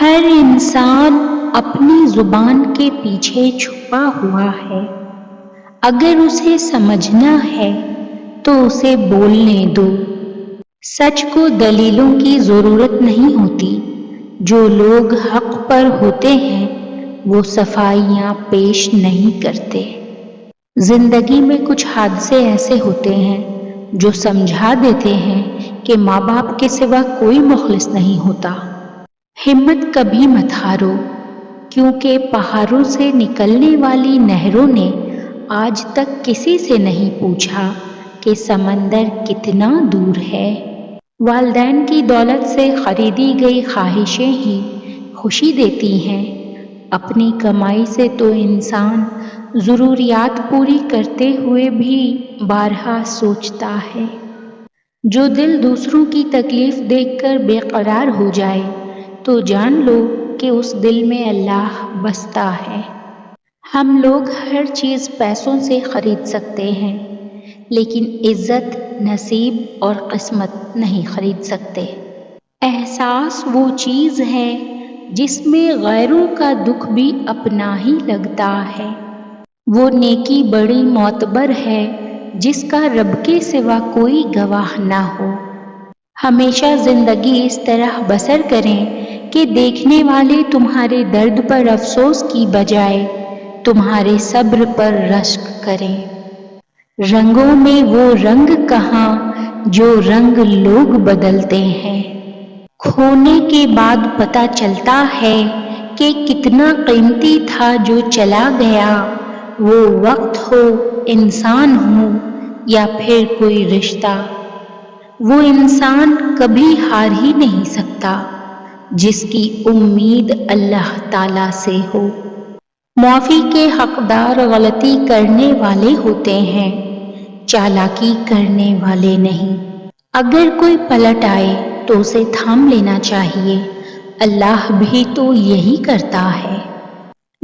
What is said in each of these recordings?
ہر انسان اپنی زبان کے پیچھے چھپا ہوا ہے۔ اگر اسے سمجھنا ہے تو اسے بولنے دو۔ سچ کو دلیلوں کی ضرورت نہیں ہوتی۔ جو لوگ حق پر ہوتے ہیں وہ صفائیاں پیش نہیں کرتے۔ زندگی میں کچھ حادثے ایسے ہوتے ہیں جو سمجھا دیتے ہیں کہ ماں باپ کے سوا کوئی مخلص نہیں ہوتا۔ ہمت کبھی مت ہارو، کیونکہ پہاڑوں سے نکلنے والی نہروں نے آج تک کسی سے نہیں پوچھا کہ سمندر کتنا دور ہے۔ والدین کی دولت سے خریدی گئی خواہشیں ہی خوشی دیتی ہیں۔ اپنی کمائی سے تو انسان ضروریات پوری کرتے ہوئے بھی بارہا سوچتا ہے۔ جو دل دوسروں کی تکلیف دیکھ کر بے قرار ہو جائے تو جان لو کہ اس دل میں اللہ بستا ہے۔ ہم لوگ ہر چیز پیسوں سے خرید سکتے ہیں، لیکن عزت، نصیب اور قسمت نہیں خرید سکتے۔ احساس وہ چیز ہے جس میں غیروں کا دکھ بھی اپنا ہی لگتا ہے۔ وہ نیکی بڑی معتبر ہے جس کا رب کے سوا کوئی گواہ نہ ہو۔ ہمیشہ زندگی اس طرح بسر کریں کہ دیکھنے والے تمہارے درد پر افسوس کی بجائے تمہارے صبر پر رشک کریں۔ رنگوں میں وہ رنگ کہاں جو رنگ لوگ بدلتے ہیں۔ کھونے کے بعد پتہ چلتا ہے کہ کتنا قیمتی تھا جو چلا گیا، وہ وقت ہو، انسان ہو یا پھر کوئی رشتہ۔ وہ انسان کبھی ہار ہی نہیں سکتا جس کی امید اللہ تعالیٰ سے ہو۔ معافی کے حقدار غلطی کرنے والے ہوتے ہیں، چالاکی کرنے والے نہیں۔ اگر کوئی پلٹ آئے تو اسے تھام لینا چاہیے، اللہ بھی تو یہی کرتا ہے۔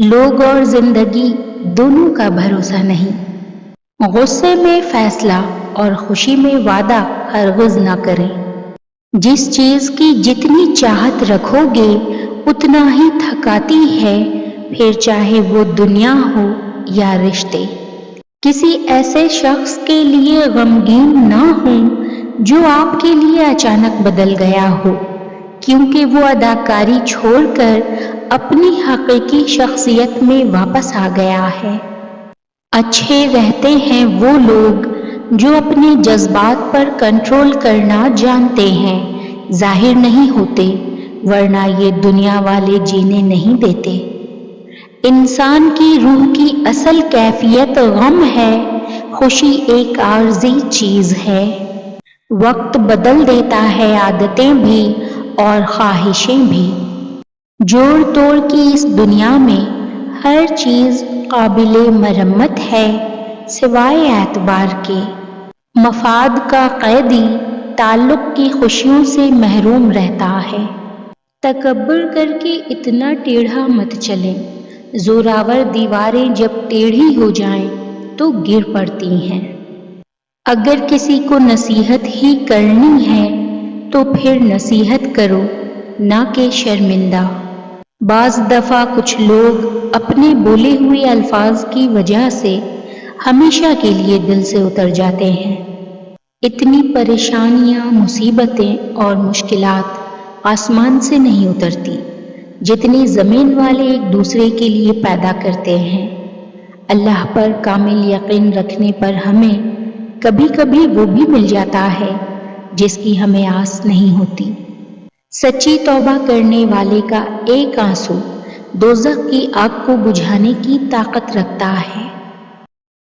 لوگ اور زندگی دونوں کا بھروسہ نہیں۔ غصے میں فیصلہ اور خوشی میں وعدہ ہرگز نہ کریں۔ جس چیز کی جتنی چاہت رکھو گے اتنا ہی تھکاتی ہے، پھر چاہے وہ دنیا ہو یا رشتے۔ کسی ایسے شخص کے لیے غمگین نہ ہوں جو آپ کے لیے اچانک بدل گیا ہو، کیونکہ وہ اداکاری چھوڑ کر اپنی حقیقی شخصیت میں واپس آ گیا ہے۔ اچھے رہتے ہیں وہ لوگ جو اپنے جذبات پر کنٹرول کرنا جانتے ہیں، ظاہر نہیں ہوتے، ورنہ یہ دنیا والے جینے نہیں دیتے۔ انسان کی روح کی اصل کیفیت غم ہے، خوشی ایک عارضی چیز ہے۔ وقت بدل دیتا ہے عادتیں بھی اور خواہشیں بھی۔ جوڑ توڑ کی اس دنیا میں ہر چیز قابل مرمت ہے سوائے اعتبار کے۔ مفاد کا قیدی تعلق کی خوشیوں سے محروم رہتا ہے۔ تکبر کر کے اتنا ٹیڑھا مت چلیں، زوراور دیواریں جب ٹیڑھی ہو جائیں تو گر پڑتی ہیں۔ اگر کسی کو نصیحت ہی کرنی ہے تو پھر نصیحت کرو، نہ کہ شرمندہ۔ بعض دفعہ کچھ لوگ اپنے بولے ہوئے الفاظ کی وجہ سے ہمیشہ کے لیے دل سے اتر جاتے ہیں۔ اتنی پریشانیاں، مصیبتیں اور مشکلات آسمان سے نہیں اترتی جتنی زمین والے ایک دوسرے کے لیے پیدا کرتے ہیں۔ اللہ پر کامل یقین رکھنے پر ہمیں کبھی کبھی وہ بھی مل جاتا ہے جس کی ہمیں آس نہیں ہوتی۔ سچی توبہ کرنے والے کا ایک آنسو دوزخ کی آگ کو بجھانے کی طاقت رکھتا ہے۔